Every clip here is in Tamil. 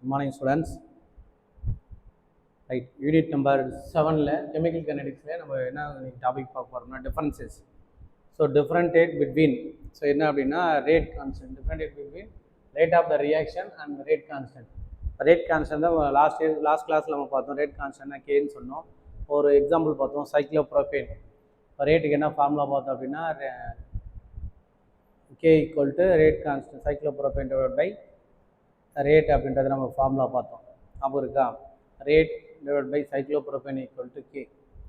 Good morning, students. Right, unit number 7 chemical kinetics நம்ம என்ன டாபிக் பார்க்க போறோம்னா differences. So differentiate between, so என்ன அப்படின்னா rate constant, differentiate between rate of the reaction and rate constant. Rate constant தான் லாஸ்ட் கிளாஸ்ல நம்ம பார்த்தோம். rate constant K ன்னு சொன்னோம். ஒரு எக்ஸாம்பிள் பார்த்தோம், cyclopropane. ரேட்டுக்கு என்ன ஃபார்முலா பார்த்தோம் அப்படின்னா K equal to rate constant cyclopropane divided by rate அப்படின்றத நம்ம ஃபார்முலா பார்த்தோம். அப்போ இருக்கா, rate divide by cyclopropane equal to K.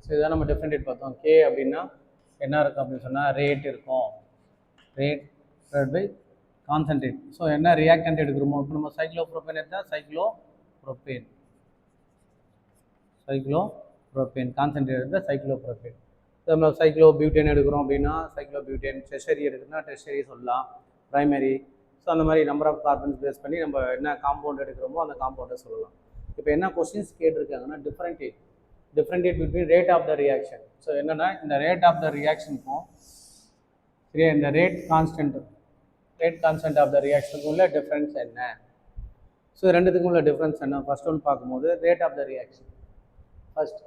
So இதான் நம்ம டிஃப்ரெண்ட் பார்த்தோம். கே அப்படின்னா என்ன இருக்கும் அப்படின்னு சொன்னால் ரேட் இருக்கும், rate divide by concentrate. So என்ன ரியாக்டன்ட் எடுக்கிறோமோ, இப்போ நம்ம சைக்ளோப்ரோபேன் எடுத்தால் சைக்ளோப்ரோபேன் கான்சன்ட்ரேட் எடுத்தால் சைக்ளோப்ரோபேன். நம்ம சைக்ளோபியூட்டேன் எடுக்கிறோம் அப்படின்னா சைக்ளோபியூட்டேன், டெர்ஷரி எடுக்கிறோம்னா டெர்ஷரி சொல்லலாம், ப்ரைமரி. ஸோ அந்த மாதிரி நம்பர் ஆஃப் கார்பன்ஸ் பேஸ் பண்ணி நம்ம என்ன காம்பவுண்ட் எடுக்கிறோமோ அந்த காம்பவுண்டை சொல்லலாம். இப்போ என்ன கொஸ்டின்ஸ் கேட்டிருக்காங்கன்னா differentiate between rate of the reaction. So என்னென்னா இந்த ரேட் ஆஃப் த ரியாக்ஷனுக்கும் சரியா இந்த ரேட் கான்ஸ்டன்ட் ஆஃப் த ரியாக்ஷனுக்கும் உள்ள டிஃப்ரென்ஸ் என்ன. ஸோ ரெண்டுத்துக்கும் உள்ள டிஃப்ரென்ஸ் என்ன. ஃபர்ஸ்ட் ஒன்று பார்க்கும்போது rate of the reaction. First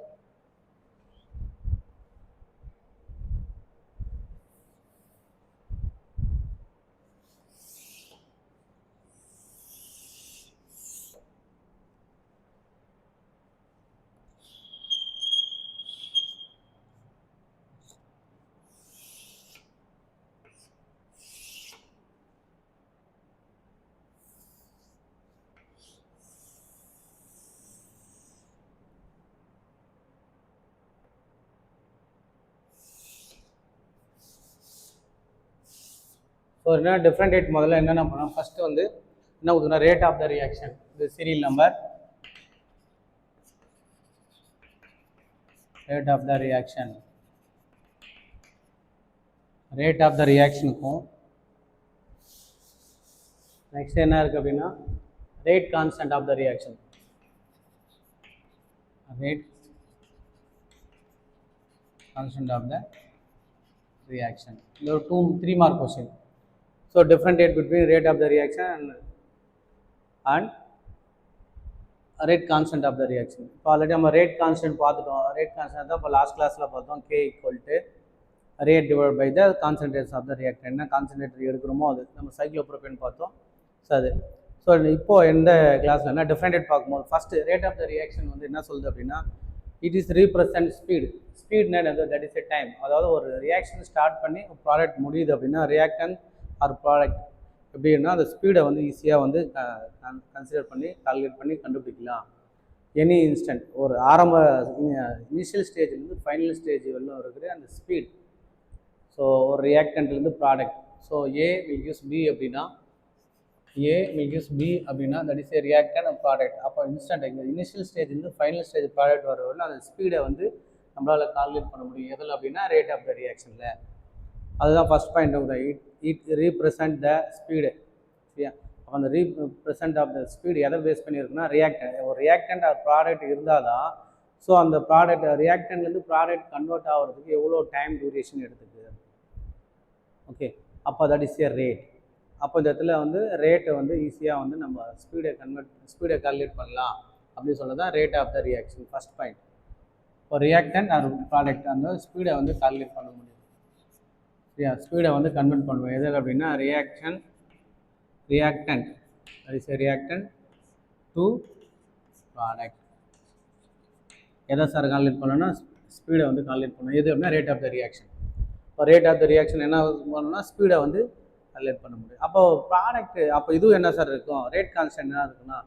so என்ன டிஃப்ரெண்டியேட் முதல்ல என்னென்ன பண்ணோம், ஃபஸ்ட்டு வந்து என்ன கொடுத்தோம்னா ரேட் ஆஃப் த ரியாக்ஷன், இது serial number, rate of the ரியாக்ஷனுக்கும் நெக்ஸ்ட் என்ன இருக்குது அப்படின்னா rate constant of the reaction, rate constant of the reaction. இது ஒரு 3 mark question. So differentiate between rate of the reaction and rate constant of the reaction. இப்போ ஆல்ரெடி நம்ம ரேட் கான்ஸ்டன்ட் பார்த்துட்டோம். ரேட் கான்ஸ்டன்ட் தான் இப்போ லாஸ்ட் கிளாஸில் பார்த்தோம். K equal to rate divide by the concentration of the reactor. என்ன கான்சன்ட்ரேட்டர் எடுக்கிறோமோ அது நம்ம சைக்ளோப்ரோபேன் பார்த்தோம். ஸோ அது ஸோ இப்போது எந்த கிளாஸில் என்ன டிஃப்ரெண்டியேட் பார்க்கும்போது first rate of the reaction வந்து என்ன சொல்லுது அப்படின்னா இட் இஸ் ரீப்ரசன்ட் ஸ்பீட்னா தட் இஸ் எ டைம். அதாவது ஒரு ரியாக்ஷன் ஸ்டார்ட் பண்ணி ப்ராடக்ட் முடியுது அப்படின்னா ரியாக்டன் ஆர் ப்ராடக்ட் எப்படின்னா அந்த ஸ்பீடை வந்து ஈஸியாக வந்து கன்சிடர் பண்ணி கால்குலேட் பண்ணி கண்டுபிடிக்கலாம். எனி இன்ஸ்டன்ட் ஒரு ஆரம்ப இனிஷியல் ஸ்டேஜ்லேருந்து ஃபைனல் ஸ்டேஜ் வரலும் இருக்கிற அந்த ஸ்பீட். ஸோ ஒரு ரியாக்டன்ட்லேருந்து product. So A will use B அப்படின்னா that is a reactant and product. அப்போ இன்ஸ்டன்ட் இந்த இனிஷியல் ஸ்டேஜ்லேருந்து ஃபைனல் ஸ்டேஜ் ப்ராடக்ட் வர வரலும் அந்த ஸ்பீடை வந்து நம்மளால் கால்குலேட் பண்ண முடியும். எதில் அப்படின்னா ரேட் ஆஃப் த ரியாக்ஷனில். அதுதான் first point. It represent the speed. சரியா, அப்போ அந்த ரீப்ரசன்ட் ஆஃப் த ஸ்பீடு எதை பேஸ் பண்ணியிருக்குன்னா ரியாக்டன்ட். ஒரு ரியாக்டன்ட் ஆர் ப்ராடக்ட் இருந்தால் தான் ஸோ அந்த ப்ராடக்ட் ரியாக்டன்ட்லேருந்து ப்ராடக்ட் கன்வெர்ட் ஆகிறதுக்கு எவ்வளோ டைம் டியூரேஷன் எடுத்துக்கு. ஓகே, அப்போ தட் இஸ் ஏ ரேட். அப்போ இந்த இடத்துல வந்து ரேட்டை வந்து ஈஸியாக வந்து நம்ம ஸ்பீடை கால்குலேட் பண்ணலாம் அப்படின்னு சொல்ல தான் rate of the reaction. First point. இப்போ ரியாக்டன்ட் ஆர் ப்ராடக்ட் அந்த ஸ்பீடை வந்து கால்குலேட் பண்ண முடியும். சரியா, ஸ்பீடை வந்து கன்வெர்ட் பண்ணுவோம் எதில் அப்படின்னா reactant that is a reactant to product. எதை சார் கால்குலேட் பண்ணோன்னா ஸ்பீடை வந்து கால்குலேட் பண்ணணும். எது அப்படின்னா ரேட் ஆஃப் த ரியாக்ஷன். இப்போ ரேட் ஆஃப் த ரியாக்ஷன் என்ன பண்ணணும்னா ஸ்பீடை வந்து கால்குலேட் பண்ண முடியும். அப்போ ப்ராடக்ட் அப்போ இதுவும் என்ன சார் இருக்கும், ரேட் கான்ஸ்டன்ட் என்ன இருக்குன்னா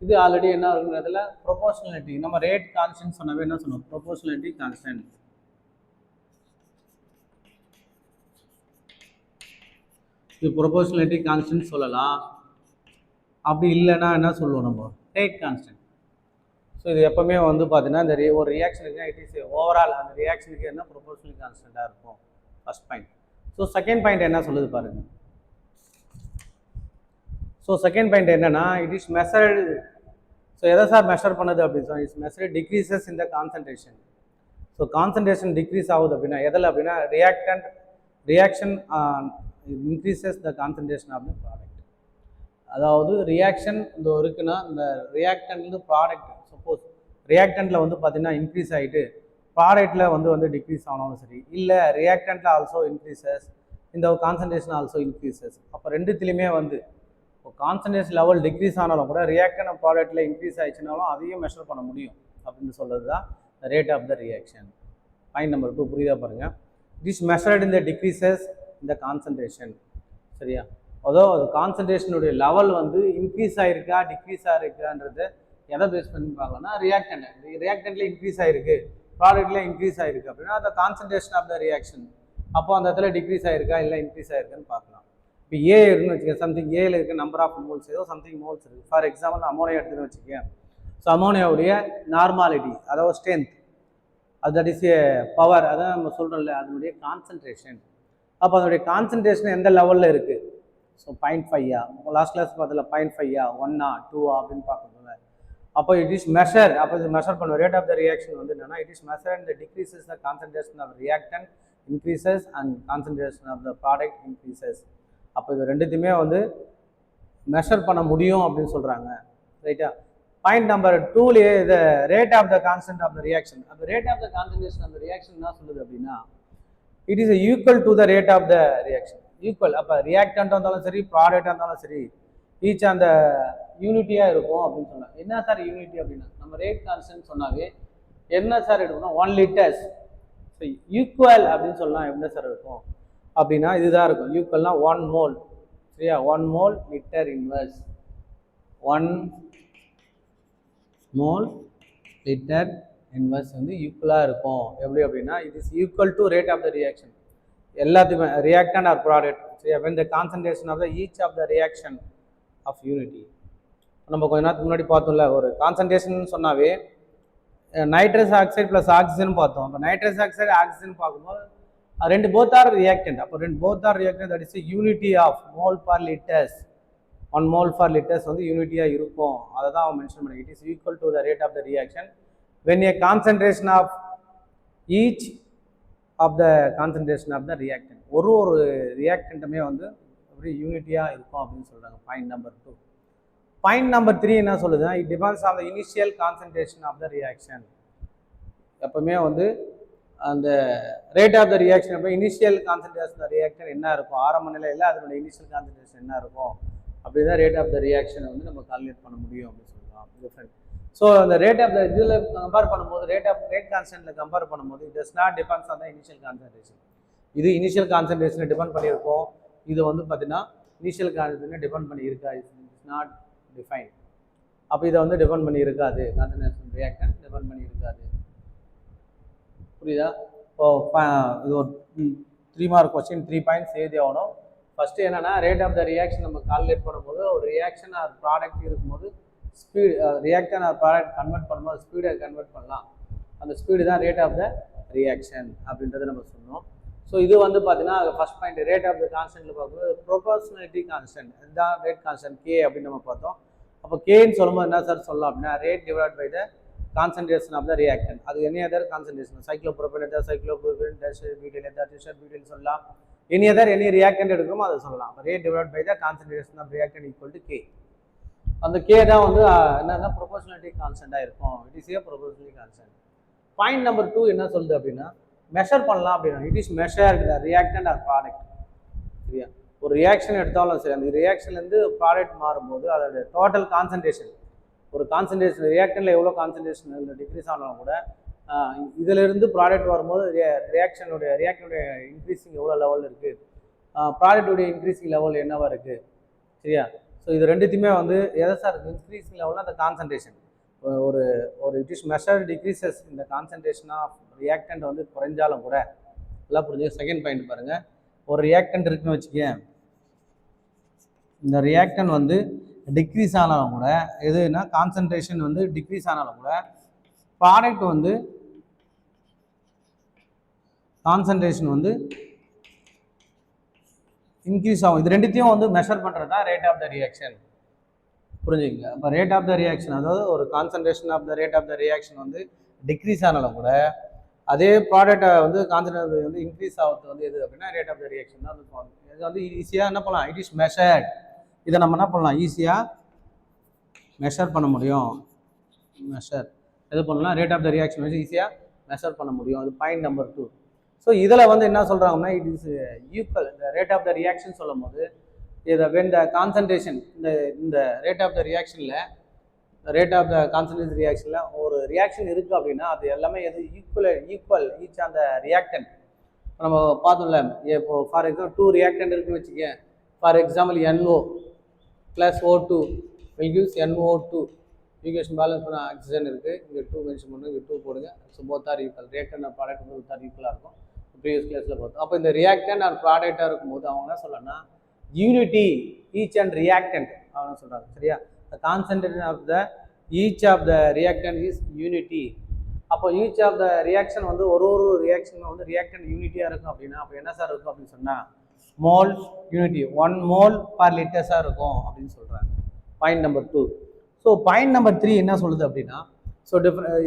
இது ஆல்ரெடி என்ன இருக்குங்கிறதுல ப்ரொபோர்ஷனாலிட்டி. நம்ம ரேட் கான்ஸ்டன்ட் சொன்னவே என்ன சொன்னோம், ப்ரொபோர்ஷனாலிட்டி கான்ஸ்டன்ட். இது ப்ரொபோர்ஷனாலிட்டி கான்ஸ்டன்ட் சொல்லலாம். அப்படி இல்லைன்னா என்ன சொல்லுவோம் நம்ம ரேட் கான்ஸ்டன்ட். ஸோ இது எப்போவுமே வந்து பார்த்தீங்கன்னா இந்த ஒரு ரியாக்ஷனுக்கு இட் இஸ் ஓவரால் அந்த ரியாக்ஷனுக்கு என்ன ப்ரொபோர்ஷனல் கான்ஸ்டன்ட்டாக இருக்கும். First point. So second point என்ன சொல்லுது பாருங்க. ஸோ செகண்ட் பாயிண்ட் என்னன்னா இட் இஸ் மெஷர்டு. ஸோ எதை சார் மெஷர் பண்ணுது அப்படின்னு சொன்னால் இட்ஸ் மெஷர்டு டிக்ரீசஸ் இந்த கான்சன்ட்ரேஷன். ஸோ கான்சன்ட்ரேஷன் டிக்ரீஸ் ஆகுது அப்படின்னா எதில் அப்படின்னா reaction increases the concentration of the product. அதாவது ரியாக்ஷன் இந்த இருக்குன்னா இந்த ரியாக்டன்ட்லேருந்து ப்ராடக்ட் சப்போஸ் ரியாக்டண்ட்டில் வந்து பார்த்தீங்கன்னா இன்க்ரீஸ் ஆகிட்டு ப்ராடக்ட்டில் வந்து டிக்ரீஸ் ஆனாலும் சரி, இல்லை ரியாக்டண்ட்டில் ஆல்சோ இன்க்ரீசஸ், இந்த கான்சன்ட்ரேஷன் ஆல்சோ இன்க்ரீசஸ். அப்போ ரெண்டுத்துலேயுமே வந்து இப்போ கான்சன்ட்ரேஷன் லெவல் டிக்ரீஸ் ஆனாலும் கூட ரியாக்டன் ப்ராடக்ட்டில் இன்க்ரீஸ் ஆயிடுச்சுனாலும் அதையும் மெஷர் பண்ண முடியும் அப்படின்னு சொல்கிறது தான் rate of the reaction. Point number 2 புரியுதா பாருங்கள். It is measured in the decreases இந்த கான்சன்ட்ரேஷன். சரியா? அதாவது கான்சன்ட்ரேஷனுடைய லெவல் வந்து இன்க்ரீஸ் ஆகிருக்கா டிக்ரீஸ் ஆகிருக்கான்றது எதை பேஸ் பண்ணி பார்க்கலாம்னா ரியாக்டன்ட்ல இன்க்ரீஸ் ஆகிருக்கு, ப்ராடக்ட்ல இன்க்ரீஸ் ஆகிருக்கு அப்படின்னா அந்த கான்சன்ட்ரேஷன் ஆஃப் த ரியாக்ஷன் அப்போ அந்த இடத்துல டிக்ரீஸ் ஆகிருக்கா இல்லை இன்க்ரீஸ் ஆகிருக்குன்னு பார்க்கலாம். இப்போ ஏ இருக்குன்னு வச்சுக்கேன், சம்திங் ஏல இருக்க நம்பர் ஆஃப் மோல்ஸ் ஏதோ சம்திங் மோல்ஸ் இருக்குது. ஃபார் எக்ஸாம்பிள் அமோனியா எடுத்துன்னு வச்சுக்கேன். ஸோ அமோனியாவுடைய நார்மாலிட்டி அதாவது ஸ்ட்ரென்த், அது தட் இஸ் ஏ பவர், அதான் நம்ம சொல்கிறோம்ல அதனுடைய கான்சன்ட்ரேஷன். அப்போ அதனுடைய கான்சன்ட்ரேஷன் எந்த லெவலில் இருக்குது? ஸோ 0.5 லாஸ்ட் கிளாஸ் பார்த்தல 0.5 1 2 அப்படின்னு பார்க்கணும். அப்போ இட் இஸ் மெஷர், அப்போ இது மெஷர் பண்ணுவோம். ரேட் ஆஃப் த ரியாக்ஷன் வந்து என்னன்னா it is measure and decreases the concentration of reactant increases and concentration of the product increases. அப்போ இது ரெண்டுத்தையுமே வந்து மெஷர் பண்ண முடியும் அப்படின்னு சொல்கிறாங்க. ரைட்டா? பாயிண்ட் நம்பர் 2லேயே இது rate of the constant of the reaction. அப்போ rate of the concentration of the reaction என்ன சொல்லுது அப்படின்னா it is equal to the rate of the reaction. Equal, அப்போ ரியாக்டண்ட்டாக இருந்தாலும் சரி ப்ராடக்டாக இருந்தாலும் சரி ஈச் அந்த யூனிட்டியாக இருக்கும் அப்படின்னு சொன்னாங்க. என்ன சார் யூனிட்டி அப்படின்னா நம்ம ரேட் கான்ஸ்டன்ட் சொன்னாவே என்ன சார் எடுக்கணும் 1 liters. ஸோ ஈக்குவல் அப்படின்னு சொல்லலாம். என்ன சார் இருக்கும் அப்படின்னா இதுதான் இருக்கும். ஈக்குவல்னா 1 mole. சரியா? 1 mole litre inverse, 1 mole litre inverse வந்து ஈக்குவலாக இருக்கும். எப்படி அப்படின்னா it is equal to rate of the reaction எல்லாத்துக்குமே ரியாக்டன் ஆர் ப்ராடக்ட். சரியா? when the concentration of the each of the reaction of unity. நம்ம கொஞ்ச நேரத்துக்கு முன்னாடி பார்த்தோம்ல ஒரு கான்சன்ட்ரேஷன் சொன்னாவே நைட்ரஸ் ஆக்சைடு ப்ளஸ் ஆக்சிஜன் பார்த்தோம். அப்போ நைட்ரஸ் ஆக்சைடு ஆக்சிஜன் பார்க்கும்போது ரெண்டு போத் ஆர் ரியாக்டன்ட். அப்போ ரெண்டு both or reactant that is unity of mole for litres. 1 mole for litres வந்து யூனிட்டியாக இருக்கும். அதை தான் அவன் மென்ஷன் பண்ணி it is equal to the rate of the reaction when a concentration of each of the concentration of the reactant. ஒரு ரியாக்டன்ட்டுமே வந்து அப்படி யூனிட்டியாக இருக்கும் அப்படின்னு சொல்கிறாங்க. Point number 2. பாயிண்ட் நம்பர் 3 என்ன சொல்லுதுன்னா it depends on the initial concentration of the reaction. எப்பவுமே வந்து அந்த ரேட் ஆஃப் த ரியாக்ஷன் அப்போ இனிஷியல் கான்சன்ட்ரேஷன் ஆஃப் ரியாக்ஷன் என்ன இருக்கும், ஆரம்ப நிலையில் அதனுடைய இனிஷியல் கான்சன்ட்ரேஷன் என்ன இருக்கும் அப்படி தான் ரேட் ஆஃப் த ரியாக்ஷனை வந்து நம்ம கால்குலேட் பண்ண முடியும் அப்படின்னு சொல்லலாம். டிஃப்ரெண்ட். ஸோ அந்த ரேட் ஆஃப் த இதில் கம்பேர் பண்ணும்போது ரேட் கான்ஸ்டன்ட்டில் கம்பேர் பண்ணும்போது it does not depends on the initial concentration. இது இனிஷியல் கான்சன்ட்ரேஷனை டிபெண்ட் பண்ணியிருக்கோம். இது வந்து பார்த்தீங்கன்னா இனிஷியல் கான்சன்ட்ரேஷனை டிபெண்ட் பண்ணி இருக்கா, இட்ஸ் நாட் டிஃபைன். அப்போ இதை வந்து டிபெண்ட் பண்ணி இருக்காது, கான்சன்ட்ரேஷன் ரியாக்டன் டிபெண்ட் பண்ணி இருக்காது. புரியுதா? இப்போ இது ஒரு 3 mark கொஸ்டின் 3 points எழுதி ஆகணும். ஃபஸ்ட்டு என்னென்னா ரேட் ஆஃப் த ரியாக்ஷன் நம்ம கால்குலேட் பண்ணும்போது ஒரு ரியாக்ஷன் ஆர் ப்ராடக்ட் இருக்கும்போது speed reaction or product convert பண்ணும்போது ஸ்பீடை கன்வெர்ட் பண்ணலாம். அந்த ஸ்பீடு தான் ரேட் ஆஃப் த ரியாக்ஷன் அப்படின்றத நம்ம சொன்னோம். ஸோ இது வந்து பார்த்தீங்கன்னா first point rate of the கான்ஸ்டன்ட்டில் பார்க்கும்போது ப்ரொபோர்ஷனாலிட்டி கான்ஸ்டன்ட், இதுதான் ரேட் கான்ஸ்டன்ட் கே அப்படின்னு நம்ம பார்த்தோம். அப்போ கேன்னு சொல்லும்போது என்ன சார் சொல்லலாம் அப்படின்னா rate divide by the concentration of the reactant. அது any other concentration, cyclopropane ether cyclopropane dash butyl ether tert butyl சொல்லலாம். எனி அதர் எனி ரியாக்டன்ட் எடுக்கணுமோ அதை சொல்லலாம். Rate divide by the concentration of reactant equal to K. அந்த கே தான் வந்து என்னன்னா ப்ரொபோர்ஷனாலிட்டி கான்ஸ்டன்ட்டாக இருக்கும். It is a proportionality constant. Point number 2 என்ன சொல்லுது அப்படின்னா மெஷர் பண்ணலாம் அப்படின்னா it is measure the reactant or product. சரியா? ஒரு ரியாக்ஷன் எடுத்தாலும் சரி அந்த ரியாக்ஷன்லேருந்து ப்ராடக்ட் மாறும்போது அதோட டோட்டல் கான்சன்ட்ரேஷன், ஒரு கான்சன்ட்ரேஷன் ரியாக்டனில் எவ்வளோ கான்சன்ட்ரேஷன் டிக்ரீஸ் ஆனாலும் கூட இதிலிருந்து ப்ராடக்ட் வரும்போது ரியாக்டனுடைய இன்க்ரீஸிங் எவ்வளோ லெவலில் இருக்குது, ப்ராடக்டுடைய இன்க்ரீஸிங் லெவல் என்னவா இருக்குது. சரியா? ஸோ இது ரெண்டுத்தையுமே வந்து எதை சார் இன்க்ரீஸிங் லெவலில் அந்த கான்சன்ட்ரேஷன் ஒரு இட் இஸ் மெஷர் டிக்ரீசஸ் இந்த கான்சன்ட்ரேஷன் ஆஃப் ரியாக்டன்ட் வந்து குறைஞ்சாலும் கூட எல்லாம் புரிஞ்சு. செகண்ட் பாயிண்ட் பாருங்கள், ஒரு ரியாக்டன்ட் இருக்குன்னு வச்சுக்கேன், இந்த ரியாக்டன் வந்து டிக்ரீஸ் ஆனாலும் கூட எதுனா கான்சன்ட்ரேஷன் வந்து டிக்ரீஸ் ஆனாலும் கூட ப்ராடக்ட் வந்து கான்சன்ட்ரேஷன் வந்து இன்க்ரீஸ் ஆகும். இது ரெண்டுத்தையும் வந்து மெஷர் பண்ணுறது தான் ரேட் ஆஃப் த ரியாக்ஷன். புரிஞ்சுக்கங்க. அப்போ ரேட் ஆஃப் த ரியாக்ஷன் அதாவது ஒரு concentration of the rate of the reaction வந்து டிக்ரீஸ் ஆனாலும் கூட அதே ப்ராடக்டை வந்து கான்சன்ட்ரேஷன் வந்து இன்க்ரீஸ் ஆகிறது வந்து எது அப்படின்னா ரேட் ஆஃப் த ரியாக்ஷன் தான் வந்து இது வந்து ஈஸியாக என்ன பண்ணலாம், இட் இஸ் மெஷர்ட் இதை நம்ம என்ன பண்ணலாம், ஈஸியாக மெஷர் பண்ண முடியும். மெஷர் எது பண்ணலாம், ரேட் ஆஃப் த ரியாக்ஷன் வச்சு ஈஸியாக மெஷர் பண்ண முடியும். அது பாயிண்ட் நம்பர் 2. ஸோ இதில் வந்து என்ன சொல்கிறாங்கன்னா, இட் இஸ் ஈக்குவல் இந்த ரேட் ஆஃப் த ரியாக்ஷன் சொல்லும் போது இதை வென் த கான்சன்ட்ரேஷன் இந்த ரேட் ஆஃப் த ரியாக்ஷனில் கான்சன்ட்ரேஷன் ரியாக்ஷனில் ஒரு ரியாக்ஷன் இருக்குது அப்படின்னா அது எல்லாமே எது ஈக்குவல் ஈச் அந்த ரியாக்டன்ட். நம்ம பார்த்தோம்ல, இப்போ ஃபார் எக்ஸாம்பிள் 2 ரியாக்டன்ட் இருக்குன்னு வச்சுக்க. For example NO + O2 will gives NO2. Equation balance பண்ண ஆக்சிஜன் இருக்குது, இங்கே 2 மென்ஷன் பண்ணுங்க, இங்கே 2 போடுங்க. So both are equal. Reactant and product வந்து both are ஈக்குவலாக இருக்கும். ப்ரீவியஸ் கிளாஸில் பார்த்தோம். அப்போ இந்த ரியாக்டன்ட் அண்ட் ப்ராடக்டாக இருக்கும்போது அவங்க என்ன சொல்லணும்னா யூனிட்டி ஈச் அண்ட் ரியாக்டன்ட் அப்படின்னு சொல்கிறாங்க. சரியா, the concentration of the each of the reactant is unity. அப்போ ஈச் ஆஃப் த ரியாக்ஷன் வந்து ஒரு ரியாக்ஷன் வந்து ரியாக்டன்ட் யூனிட்டியாக இருக்கும் அப்படின்னா அப்போ என்ன சார் இருக்கும் அப்படின்னு சொன்னால் மோல் யூனிட்டி 1 mole per லிட்டர்ஸாக இருக்கும் அப்படின்னு சொல்கிறாங்க. Point number 2. So point number 3 என்ன சொல்லுது அப்படின்னா, ஸோ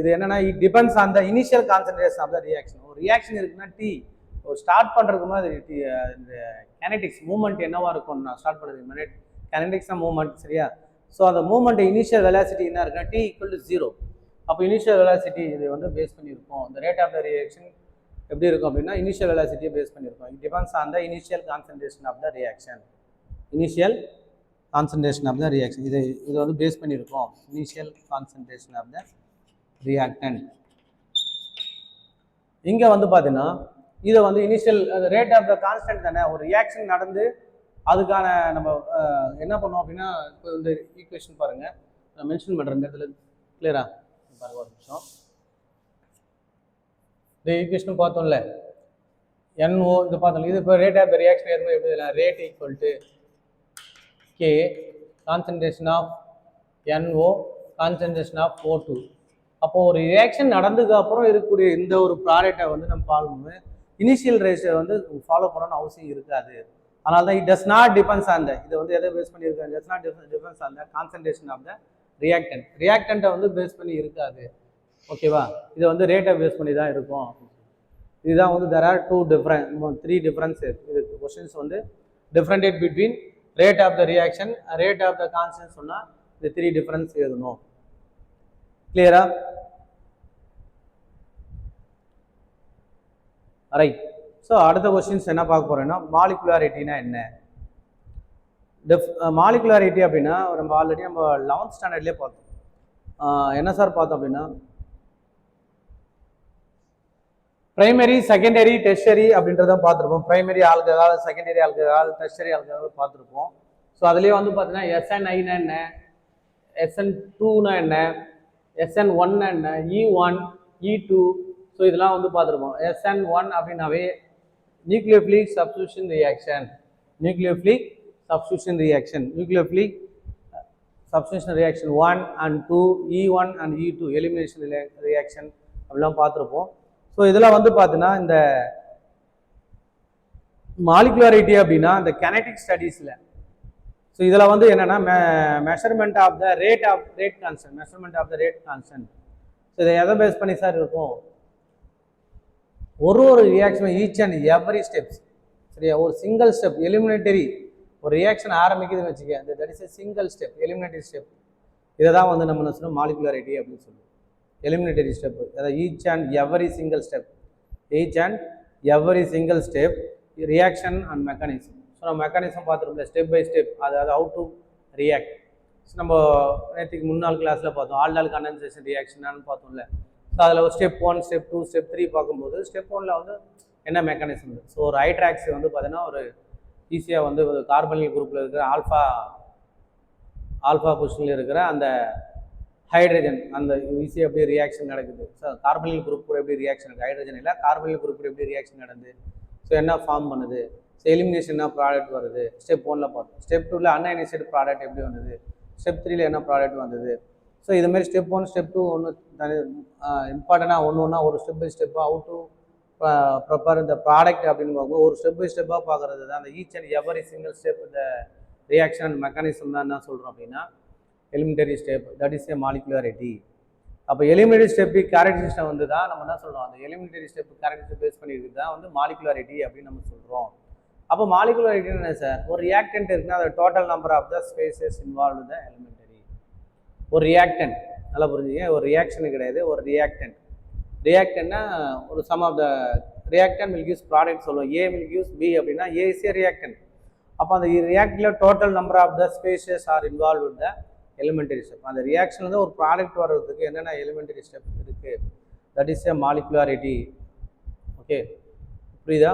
இது என்னன்னா, it depends on the initial concentration of the reaction. ஒரு ரியாக்ஷன் இருக்குன்னா ஒரு ஸ்டார்ட் பண்ணுறதுக்கு மாதிரி இந்த கைனடிக்ஸ் மூவ்மெண்ட் என்னவா இருக்கும், நான் ஸ்டார்ட் பண்ணுறது கைனடிக்ஸ் தான் மூவ்மெண்ட். சரியா, ஸோ அந்த மூவ்மெண்ட் இனிஷியல் வெலாசிட்டி என்ன இருக்குன்னா t = 0. அப்போ இனிஷியல் வெலாசிட்டி இது வந்து பேஸ் பண்ணியிருக்கோம். இந்த ரேட் ஆஃப் த ரியாக்ஷன் எப்படி இருக்கும் அப்படின்னா இனிஷியல் வெலாசிட்டியை பேஸ் பண்ணியிருக்கோம். It depends on the initial concentration of the reaction. Initial concentration of the reaction இது வந்து பேஸ் பண்ணியிருக்கோம். Initial concentration of the reactant. இங்கே வந்து பார்த்தீங்கன்னா இதை வந்து initial rate of the constant தானே. ஒரு ரியாக்ஷன் நடந்து அதுக்கான நம்ம என்ன பண்ணோம் அப்படின்னா, இப்போ இந்த ஈக்குவேஷன் பாருங்கள், நான் மென்ஷன் பண்ணுறேன் இந்த இடத்துல கிளியரா பாருங்க ஒரு நிமிஷம். இந்த ஈக்குவேஷன் பார்த்தோம்ல NO இது பார்த்தோம்ல, இது இப்போ ரேட் ஆஃப் த ரியாக்ஷன் எப்படி எழுதலாம், rate equal to K concentration of NO concentration of O2. அப்போ ஒரு ரியாக்ஷன் நடந்ததுக்கு அப்புறம் இருக்கக்கூடிய இந்த ஒரு ப்ராடக்டை வந்து நம்ம ஃபாலோ பண்ணுவோம். இனிஷியல் ரேஷியோ வந்து ஃபாலோ பண்ணணும்னு அவசியம் இருக்காது. அதனால தான் it does not depends on the இது வந்து எதை பேஸ் பண்ணி இருக்காது, does not depends on the concentration of the ரியாக்டன்ட்டை வந்து பேஸ் பண்ணி இருக்காது. ஓகேவா, இது வந்து ரேட்டை பேஸ் பண்ணி தான் இருக்கும். இதுதான் வந்து there are 3 differences. இது கொஸ்டின்ஸ் வந்து differentiate between rate of the reaction rate of the constant சொன்னால் இந்த 3 டிஃபரன்ஸ் எழுதணும். கிளியரா, ரைட். ஸோ அடுத்த கொஸ்டின்ஸ் என்ன பார்க்க போறோம்னா மாலிகுலாரிட்டினா என்ன. மாலிகுலாரிட்டி அப்படின்னா நம்ம ஆல்ரெடி நம்ம 11th ஸ்டாண்டர்ட்லேயே பார்த்தோம். என்ன சார் பார்த்தோம் அப்படின்னா பிரைமரி செகண்டரி டெர்ஷரி அப்படின்றத பார்த்துருப்போம். Primary alcohol, secondary alcohol, tertiary alcohol பார்த்துருப்போம். ஸோ அதுலேயே வந்து பார்த்தீங்கன்னா SN1 என்ன, SN2னா என்ன, SN1 என்ன, E1 E2, ஸோ இதெல்லாம் வந்து பார்த்துருப்போம். SN1 அப்படின்னாவே nucleophilic substitution reaction. Nucleophilic substitution reaction 1 and 2, E1 and E2 elimination reaction அப்படிலாம் பார்த்துருப்போம். ஸோ இதெல்லாம் வந்து பார்த்தீங்கன்னா இந்த மாலிகுலாரிட்டி அப்படின்னா இந்த கெனடிக் ஸ்டடீஸில் ஸோ இதில் வந்து என்னென்னா measurement of the rate constant. So இதை எதை பேஸ் பண்ணி சார் இருக்கும், ஒரு reaction each and every steps. சரியா, ஒரு சிங்கிள் ஸ்டெப் எலிமினேட்டரி ஒரு ரியாக்ஷன் ஆரம்பிக்குதுன்னு வச்சுக்க, that is a single step, elementary step. இதை தான் வந்து நம்ம என்ன சொல்லுவோம் மாலிகுலாரிட்டி அப்படின்னு சொல்லுவோம். எலிமினேட்டரி ஸ்டெப், அதாவது each and every single step reaction and mechanism. So நம்ம மெக்கானிசம் பார்த்துருப்போம் ஸ்டெப் பை ஸ்டெப், அதாவது ஹவு டு ரியாக்ட். ஸோ நம்ம நேற்றுக்கு முன்னாள் கிளாஸில் பார்த்தோம் ஆல்டால் கண்டென்சேஷன் ரியாக்ஷன் பார்த்தோம்ல. ஸோ அதில் ஒரு ஸ்டெப் 1, ஸ்டெப் 2, ஸ்டெப் 3 பார்க்கும்போது ஸ்டெப் 1ல் வந்து என்ன மெக்கானிசம். ஸோ ஒரு ஹைட்ராக்ஸ் வந்து பார்த்தீங்கன்னா ஒரு ஈஸியாக வந்து ஒரு கார்பனில் குரூப்பில் இருக்கிற ஆல்ஃபா பொசிஷனில் இருக்கிற அந்த ஹைட்ரஜன் அந்த ஈஸியாக எப்படி ரியாக்ஷன் நடக்குது. ஸோ கார்பனில் குரூப் கூட எப்படி ரியாக்ஷன் இருக்குது, ஹைட்ரஜன் இல்லை கார்பனில் குரூப் கூட எப்படி ரியாக்ஷன் நடக்குது, ஸோ என்ன ஃபார்ம் பண்ணுது, ஸோ எலிமினேஷன் என்ன ப்ராடக்ட் வருது ஸ்டெப் 1ல் பார்த்தோம். ஸ்டெப் 2ல் அன்அயனைஸ்டு ப்ராடக்ட் எப்படி வந்தது, ஸ்டெப் 3ல் என்ன ப்ராடக்ட் வந்தது. ஸோ இதுமாதிரி ஸ்டெப் 1 ஸ்டெப் 2 ஒன்று இம்பார்ட்டண்டாக ஒன்று ஒரு ஸ்டெப் பை ஸ்டெப்பாக ஹவு டு ப்ரிப்பேர் இந்த ப்ராடக்ட் அப்படின்னு பார்க்கும்போது ஒரு ஸ்டெப் பை ஸ்டெப்பாக பார்க்குறது தான் அந்த each and every single step இந்த ரியாக்ஷன் மெக்கானிசம் தான் என்ன சொல்கிறோம் அப்படின்னா elementary step, that is a molecularity. அப்போ எலிமினேட்டரி ஸ்டெப்பு கேரக்டரிஸ்டிக் வந்து தான் நம்ம என்ன சொல்கிறோம், அந்த எலிமினேட்டரி ஸ்டெப் கேரக்டரிஸ்டிக் பேஸ் பண்ணியிருக்கு தான் வந்து மாலிகுலாரிட்டி அப்படின்னு நம்ம சொல்கிறோம். அப்போ மாலிகுலாரிட்டி என்ன சார், ஒரு ரியாக்டன்ட் இருக்குன்னா அது total number of the species involve the elementary. ஒரு ரியாக்டன்ட் நல்லா புரிஞ்சுங்க, ஒரு ரியாக்ஷனு கிடையாது, ஒரு ரியாக்டன்ட். ரியாக்டன்ட்னா ஒரு sum of the reactant will gives product சொல்லுவோம். ஏ வில் கிவ்ஸ் பி அப்படின்னா ஏ இஸ் ஏ ரியாக்டன்ட். அப்போ அந்த ரியாக்டில் total number of the species are involve with the elementary step. அந்த ரியாக்ஷன்லேருந்து ஒரு ப்ராடக்ட் வர்றதுக்கு என்னென்ன எலிமெண்டரி ஸ்டெப் இருக்குது, that is a molecularity. Okay, புரியுதா?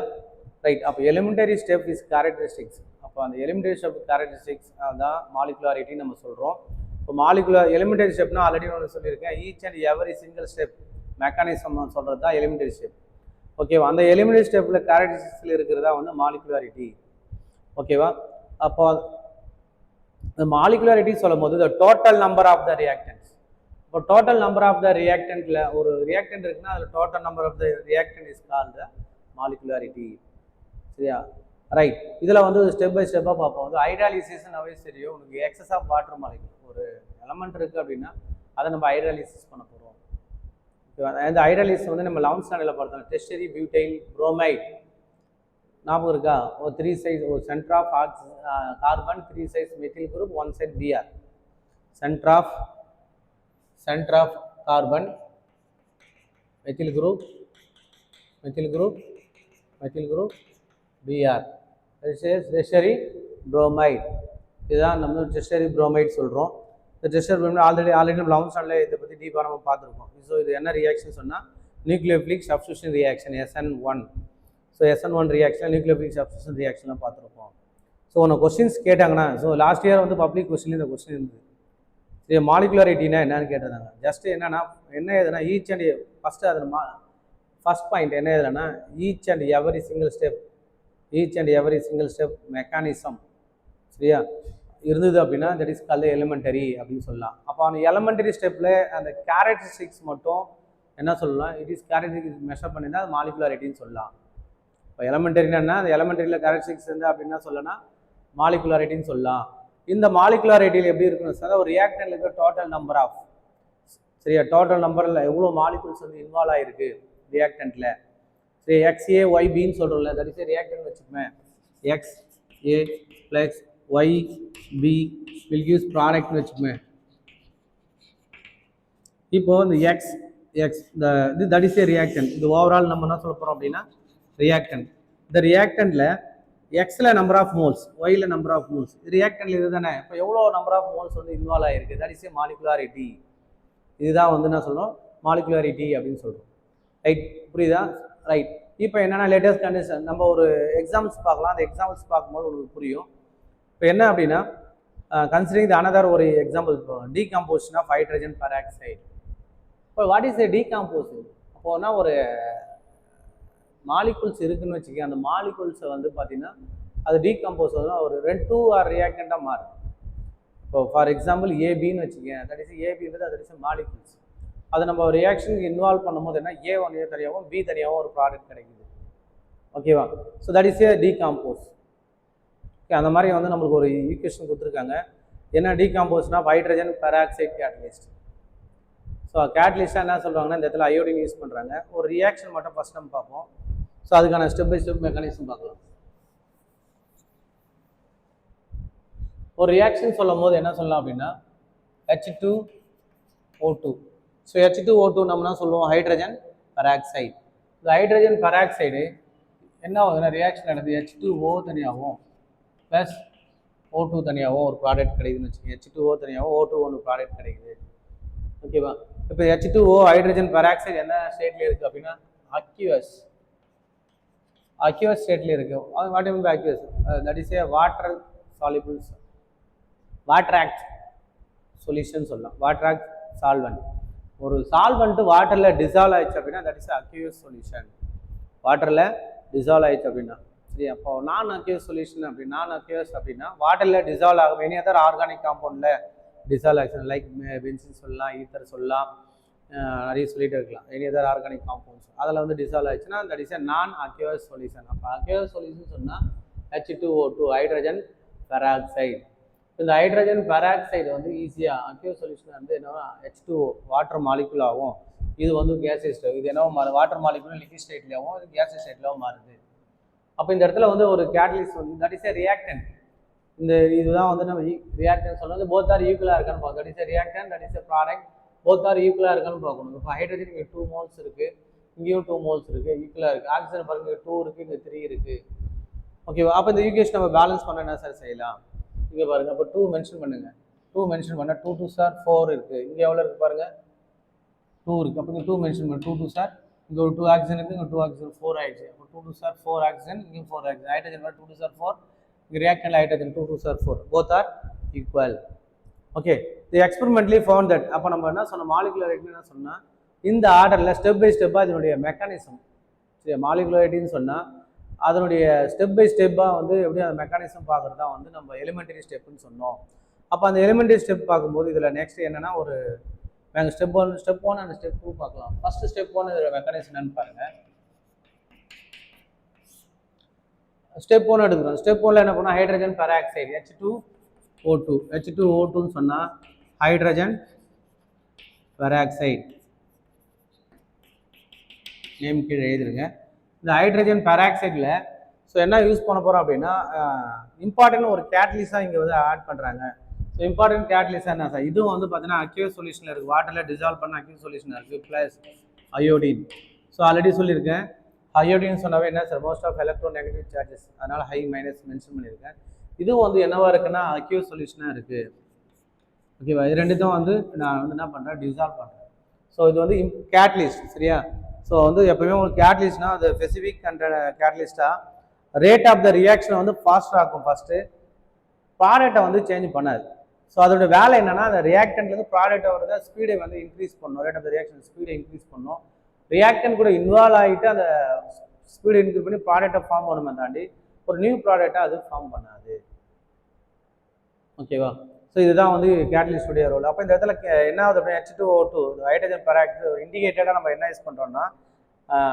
ரைட். அப்போ எலிமெண்டரி ஸ்டெப் இஸ் கேரக்டரிஸ்டிக்ஸ். அப்போ அந்த எலிமெண்டரி ஸ்டெப் கேரக்டரிஸ்டிக்ஸ் தான் மாலிகுலாரிட்டி நம்ம சொல்கிறோம். இப்போ மாலிகுலர் எலிமெண்டரி ஸ்டெப்னா ஆல்ரெடி ஒன்று சொல்லியிருக்கேன், each and every single step mechanism சொல்கிறது தான் எலிமெண்டரி ஸ்டெப். ஓகேவா? அந்த எலிமெண்டரி ஸ்டெப்பில் கேரக்டரிஸ்டிக்ஸில் இருக்கிறதா வந்து மாலிகுலாரிட்டி. ஓகேவா? அப்போ இந்த மாலிகுலாரிட்டி சொல்லும் போது the total number of the reactants. இப்போ டோட்டல் நம்பர் ஆஃப் த ரியாக்டன்ட்ல ஒரு ரியாக்டன்ட் இருக்குன்னா அதில் total number of the reactant is called the molecularity. சரியா? ரைட். இதில் வந்து ஸ்டெப் பை ஸ்டெப்பாக பார்ப்போம். வந்து ஹைட்ராலிசிஸ்னாவே தெரியும் உனக்கு, எக்ஸஸ் ஆஃப் வாட்டர் மாலிகுல் ஒரு எலமெண்ட் இருக்குது அப்படின்னா அதை நம்ம ஹைட்ராலிசிஸ் பண்ண போகிறோம். ஓகேவா? இந்த ஹைட்ராலிசிஸ் வந்து நம்ம 11th ஸ்டாண்டர்டில் பார்த்தோம், டெர்ஷியரி பியூட்டைல் புரோமைட். ஞாபகம் இருக்கா? ஒரு 3 சைஸ், ஒரு centre of carbon, 3 size methyl group, 1 side BR. Centre of carbon, methyl group BR. Tertiary bromide. இதுதான் நம்ம டெர்ஷியரி புரோமைட் சொல்கிறோம். இந்த டெர்ஷியரி புரோமைட் ஆல்ரெடி நம்ம 11th ஸ்டாண்டர்டில் இதை பற்றி டீப்பாக நம்ம பார்த்துருக்கோம். ஸோ இது என்ன ரியாக்ஷன் சொன்னால் nucleophilic substitution reaction SN1. So SN1 reaction nucleophilic substitution ரியாக்ஷன்லாம் பார்த்துருப்போம். ஸோ உனக்கு கொஸ்டின்ஸ் கேட்டாங்கன்னா, ஸோ லாஸ்ட் இயர் வந்து பப்ளிக் கொஸ்டின் இந்த கொஸ்டின் இருந்தது. சரி, மாலிகுலாரிட்டினா என்னன்னு கேட்டிருந்தாங்க. ஜஸ்ட் என்னன்னா என்ன எதுனா ஈச் அண்ட் ஃபஸ்ட்டு அது ஃபஸ்ட் பாயிண்ட் என்ன எதுனா each and every single step mechanism சரியா இருந்தது அப்படின்னா தட் இஸ் கால்ட் எலிமெண்டரி அப்படின்னு சொல்லலாம். அப்போ அந்த எலிமெண்டரி ஸ்டெப்பில் அந்த கேரக்டரிஸ்டிக்ஸ் மட்டும் என்ன சொல்லலாம், இட் இஸ் கேரக்டரிஸ்டிக்ஸ் மெஷர் பண்ணியிருந்தா அது மாலிகுலாரிட்டின்னு சொல்லலாம். இப்போ எலிமெண்டரினா அந்த எலிமெண்டரியில் கேரக்டரிஸ்டிக்ஸ் இருந்தால் அப்படின்னா சொல்லலாம் மாலிகுலாரிட்டின்னு சொல்லலாம். இந்த மாலிகுலாரிட்டியில் எப்படி இருக்குன்னு சொன்னால் ஒரு ரியாக்டன்ட்ல இருக்க டோட்டல் நம்பர் ஆஃப் சரியா டோட்டல் நம்பரில் எவ்வளோ மாலிகுல்ஸ் வந்து இன்வால்வ் ஆகிருக்கு ரியாக்டன்ட்ல. சரி, XA YBன்னு சொல்கிறோம்ல, தட் இஸ் ரியாக்டன்ட் வச்சுக்கோமே. XA + YB வில் கிவ்ஸ் ப்ராடக்ட்னு வச்சுக்கோமே. இப்போ இந்த X that is a reactant. இது ஓவரால் நம்ம என்ன சொல்ல போகிறோம் அப்படின்னா ரியாக்டன்ட். இந்த ரியாக்டன்ட்ல Xல நம்பர் ஆஃப் மோல்ஸ், Yல நம்பர் ஆஃப் மோல்ஸ். ரியாக்டன்ட்ல இது தானே. இப்போ எவ்வளோ நம்பர் ஆஃப் மோல்ஸ் வந்து இன்வால்வ் ஆகிருக்கு, தட் இஸ் ஏ மாலிகுலாரிட்டி. இதுதான் வந்து என்ன சொல்கிறோம், மாலிகுலாரிட்டி அப்படின்னு சொல்கிறோம். ரைட், புரியுதா? ரைட். இப்போ என்னென்னா லேட்டஸ்ட் கண்டிஷன் நம்ம ஒரு எக்ஸாம்பிள்ஸ் பார்க்கலாம். அந்த எக்ஸாம்பிள்ஸ் பார்க்கும்போது உங்களுக்கு புரியும். இப்போ என்ன அப்படின்னா கன்சிடரிங் த அனதர் ஒரு example, decomposition of hydrogen peroxide. இப்போ வாட் இஸ் ஏ டீகம்போசிஷன்? அப்போனா ஒரு மாலிகுல்ஸ் இருக்குன்னு வச்சுக்கோங்க, அந்த மாலிகுல்ஸை வந்து பார்த்தீங்கன்னா அது டீகம்போஸ் ஒரு 2 ஆர் ரியாக்டண்ட்டாக மாறும். இப்போ ஃபார் எக்ஸாம்பிள் ஏபின்னு வச்சுக்கோங்க, தட் இஸ் ஏபின்றது அது இஸ் மாலிகுல்ஸ். அதை நம்ம ரியாக்ஷனுக்கு இன்வால்வ் பண்ணும்போது என்ன A1 தனியாகவும் B தனியாகவும் ஒரு ப்ராடக்ட் கிடைக்குது. ஓகேவா? So that is A decompose. Okay, அந்த மாதிரி வந்து நம்மளுக்கு ஒரு ஈக்குவேஷன் கொடுத்துருக்காங்க. என்ன டீகம்போஸ்னா ஹைட்ரஜன் பெராக்சைடு கேட்டலிஸ்ட். ஸோ கேட்டலிஸ்ட்டாக என்ன சொல்கிறாங்கன்னா இந்த இடத்துல அயோடின் யூஸ் பண்ணுறாங்க. ஒரு ரியாக்ஷன் மட்டும் ஃபஸ்ட் நம்ம பார்ப்போம். ஸோ அதுக்கான ஸ்டெப் பை ஸ்டெப் மெக்கானிசம் பார்க்கலாம். ஒரு ரியாக்ஷன் சொல்லும் போது என்ன சொல்லலாம் அப்படின்னா H2O2. ஸோ H2O2 நம்ம என்ன சொல்லுவோம், ஹைட்ரஜன் பெராக்சைடு. இந்த ஹைட்ரஜன் பெராக்சைடு என்ன ஆகுதுன்னா ரியாக்ஷன் நடக்குது, H2O தனியாகவும் ப்ளஸ் O2 தனியாகவும் ஒரு ப்ராடக்ட் கிடைக்குதுன்னு வச்சுக்கோங்க. H2O தனியாகவும் O2 ஒன்று ப்ராடக்ட் கிடைக்குது. ஓகேவா? இப்போ H2O ஹைட்ரஜன் பெராக்சைடு என்ன ஸ்டேட்ல இருக்குது அப்படின்னா அக்யூவஸ் ஸ்டேட்ல இருக்கு. What mean by aqueous? That is a water solubles, water act solution சொல்லலாம். Water act solvent. ஒரு சால்வெண்ட் வாட்டரில் டிசால்வ் ஆயிடுச்சு அப்படின்னா தட் இஸ் அக்யூவஸ் சொல்யூஷன். வாட்டரில் டிசால்வ் ஆயிடுச்சு அப்படின்னா சரி. அப்போ நான் அக்யூவஸ் சொல்யூஷன் அப்படின்னா வாட்டரில் டிசால்வ் ஆகும் எனி அதர் ஆர்கானிக் காம்பவுண்டில் டிசால்வ் ஆக்ஷன் லைக் பென்சின் சொல்லலாம், ஈத்தர் சொல்லலாம், நிறைய சொல்லிட்டு இருக்கலாம். எனி அதர் ஆர்கானிக் காம்பவுண்ட்ஸ் அதில் வந்து டிசால்வ் ஆயிடுச்சுன்னா தட் இஸ் ஏ நான் அக்யூவஸ் சொல்யூஷன். அப்போ அக்யூவஸ் சொல்யூஷன் சொன்னால் H2O2 ஹைட்ரஜன் பெராக்சைடு. இந்த ஹைட்ரஜன் பெராக்சைடு வந்து ஈஸியாக அக்யூவஸ் சொல்யூஷன் வந்து என்னன்னா H2O வாட்டர் மாலிகுல் ஆகும். இது வந்து கேஸ் ஸ்டேட். இது என்ன வாட்டர் மாலிகுல் லிக்விட் ஸ்டேட்லேயும் இது கேஸ் ஸ்டேட்லேயும் மாறுது. அப்போ இந்த இடத்துல வந்து ஒரு கேட்டலிஸ்ட் வந்து தட் இஸ் ஏ ரியாக்டன்ட். இந்த இதுதான் வந்து நம்ம ரியாக்டன்ட் சொல்றது போத் ஆர் ஈக்குவலாக இருக்கான்னு பார்க்கணும். That is a reactant, that is A product, both are ஈக்குவலாக இருக்கான்னு பார்க்கணும். இப்போ ஹைட்ரஜன் இங்கே 2 moles இருக்குது, இங்கேயும் 2 moles இருக்குது, ஈக்குவலாக இருக்குது. ஆக்சிஜன் பாருங்க இங்கே 2 இருக்குது, இங்கே 3 இருக்குது. ஓகேவா? அப்போ இந்த ஈக்குவேஷன் நம்ம பேலன்ஸ் பண்ண என்ன சார் செய்யலாம்? இங்கே பாருங்க, அப்போ 2 மென்ஷன் பண்ணுங்க. 2 மென்ஷன் பண்ணால் 2 2 சார் 4 இருக்குது. இங்கே எவ்வளோ இருக்குது பாருங்க, 2 இருக்குது. அப்போ இங்கே 2 மென்ஷன் பண்ண 2 2 சார், இங்கே ஒரு 2 ஆக்சிஜன் இருக்குது, இங்கே 2 ஆக்சிஜன் 4 ஆயிடுச்சு. அப்போ 2 2 சார் 4 ஆக்சிஜன், இங்கேயும் 4 ஆக்சிஜன். ஹைட்ரஜன் 2 2 சார் 4, இங்கே reactant hydrogen 2 2 sir 4, both are equal. Okay, they experimentally found that. அப்போ நம்ம என்ன சொன்ன மாலிகுலாரிட்டி என்ன சொன்னால், இந்த ஆர்டரில் ஸ்டெப் பை ஸ்டெப்பாக இதனுடைய மெக்கானிசம், சரி மாலிகுலாரிட்டின்னு சொன்னால் அதனுடைய ஸ்டெப் பை ஸ்டெப்பாக வந்து எப்படி அந்த மெக்கானிசம் பார்க்குறது தான் வந்து நம்ம எலிமெண்டரி ஸ்டெப்புன்னு சொன்னோம். அப்போ அந்த எலிமெண்டரி ஸ்டெப் பார்க்கும்போது இதில் நெக்ஸ்ட் என்னென்னா ஒரு நாங்கள் ஸ்டெப் 1 அண்ட் ஸ்டெப் 2 பார்க்கலாம். ஃபஸ்ட்டு ஸ்டெப் 1 இதில் மெக்கானிசம் என்னன்னு பாருங்கள். ஸ்டெப் 1 எடுக்கிறோம். ஸ்டெப் 1ல் என்ன பண்ணால் ஹைட்ரஜன் பெராக்சைடு H2O2. H2O2ன்னு சொன்னால் ஹைட்ரஜன் பெராக்சைடு நேம் கீழே எழுதிருங்க. இந்த ஹைட்ரஜன் பெராக்சைடில் ஸோ என்ன யூஸ் பண்ண போகிறோம் அப்படின்னா இம்பார்ட்டன்ட் ஒரு கேட்டலிஸாக இங்கே வந்து ஆட் பண்ணுறாங்க. ஸோ இம்பார்ட்டன்ட் கேட்டலிஸாக என்ன சார், இதுவும் வந்து பார்த்தீங்கன்னா அக்யூஸ் சொல்யூஷனில் இருக்குது, வாட்டரில் டிசால்வ் பண்ண அக்யூஸ் சொல்யூஷனில் இருக்குது, ப்ளஸ் அயோடின். ஸோ ஆல்ரெடி சொல்லியிருக்கேன், அயோடின் சொன்னாவே என்ன sir, most of electronegative charges, அதனால் ஹை மைனஸ் மென்ஷன் பண்ணியிருக்கேன். இதுவும் வந்து என்னவா இருக்குன்னா அக்யூஸ் சொல்யூஷனாக இருக்குது. ஓகேவா? இது ரெண்டுத்தையும் வந்து நான் வந்து என்ன பண்ணுறேன், டிசால்வ் பண்ணுறேன். ஸோ இது வந்து கேட்டலிஸ்ட், சரியா? ஸோ வந்து எப்பவுமே உங்களுக்கு கேட்டலிஸ்ட்னா அது ஸ்பெசிஃபிக் அண்ட் கேட்டலிஸ்டாக ரேட் ஆஃப் த ரியாக்ஷனை வந்து ஃபாஸ்ட்டாக இருக்கும். ஃபஸ்ட்டு ப்ராடக்டை வந்து சேஞ்ச் பண்ணாது. ஸோ அதோட வேலை என்னன்னா, அந்த ரியாக்டன்ட்லேருந்து ப்ராடக்டை வரத ஸ்பீடை வந்து இன்க்ரீஸ் பண்ணணும், ரேட் ஆஃப் த ரியாக்ஷன் ஸ்பீடை இன்க்ரீஸ் பண்ணணும். ரியாக்டன் கூட இன்வால்வ் ஆகிட்டு அந்த ஸ்பீடை இன்க்ரீஸ் பண்ணி ப்ராடக்டை ஃபார்ம் பண்ணுமே தாண்டி ஒரு நியூ ப்ராடக்டை அது ஃபார்ம் பண்ணாது. ஓகேவா? ஸோ இதுதான் வந்து கேட்டலிஸ்டுடைய ரோல். அப்போ இந்த இடத்துல என்ன ஆகுது அப்படின்னா H2O2 ஹைட்ரஜன் பெராக்சைடு இண்டிகேட்டடாக நம்ம என்ன யூஸ் பண்ணுறோம்னா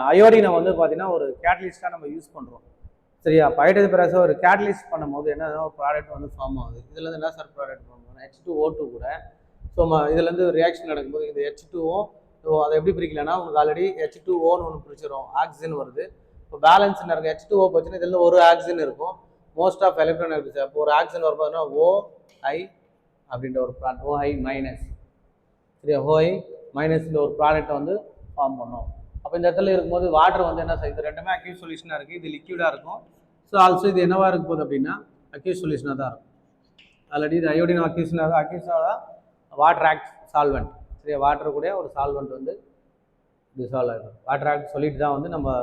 அயோடினை வந்து பார்த்தீங்கன்னா ஒரு கேட்டலிஸ்டாக நம்ம யூஸ் பண்ணுறோம். சரியா? அப்போ ஹைட்ரஜன் பெராக்சைடு ஒரு கேட்டலிஸ்ட் பண்ணும்போது என்ன ஒரு ப்ராடக்ட் வந்து ஃபார்ம் ஆகுது. இதுலேருந்து என்ன சார் ப்ராடக்ட் ஃபார்ம் ஆகுது, H2O2 கூட. ஸோ இதுலேருந்து ரியாக்ஷன் நடக்கும்போது இந்த H2O அதை எப்படி பிரிக்கலன்னா உங்களுக்கு ஆல்ரெடி H2Oன்னு ஒன்று பிரிச்சிடும், ஆக்சிஜன் வருது. இப்போ பேலன்ஸ் என்ன இருக்குது, H2O போச்சுன்னா இதில் ஒரு ஆக்சிஜன் இருக்கும், மோஸ்ட் ஆஃப் எலக்ட்ரான் இருக்குது. அப்போ ஒரு ஆக்சிஜன் வரும்போதுன்னா OI அப்படின்ற ஒரு ப்ராடக்ட், OI மைனஸ், சரியா? OI மைனஸில் ஒரு ப்ராடக்டை வந்து ஃபார்ம் பண்ணோம். அப்போ இந்த இடத்துல இருக்கும்போது வாட்டர் வந்து என்ன சார், இது ரெண்டுமே அக்யூஸ் சொல்யூஷனாக இருக்குது, இது லிக்யூடாக இருக்கும். ஸோ ஆல்சோ இது என்னவாக இருக்க போகுது அப்படின்னா அக்யூஸ் சொல்யூஷனாக தான் இருக்கும். ஆல்ரெடி இது அயோடின் அக்யூஸாக தான் வாட்டர் ஆக்ட் சால்வெண்ட், சரியா? வாட்டர் கூட ஒரு சால்வெண்ட் வந்து டிசால்வ் ஆகிடும். வாட்டர் ஆக்ட் சொல்லிட்டு தான் வந்து நம்ம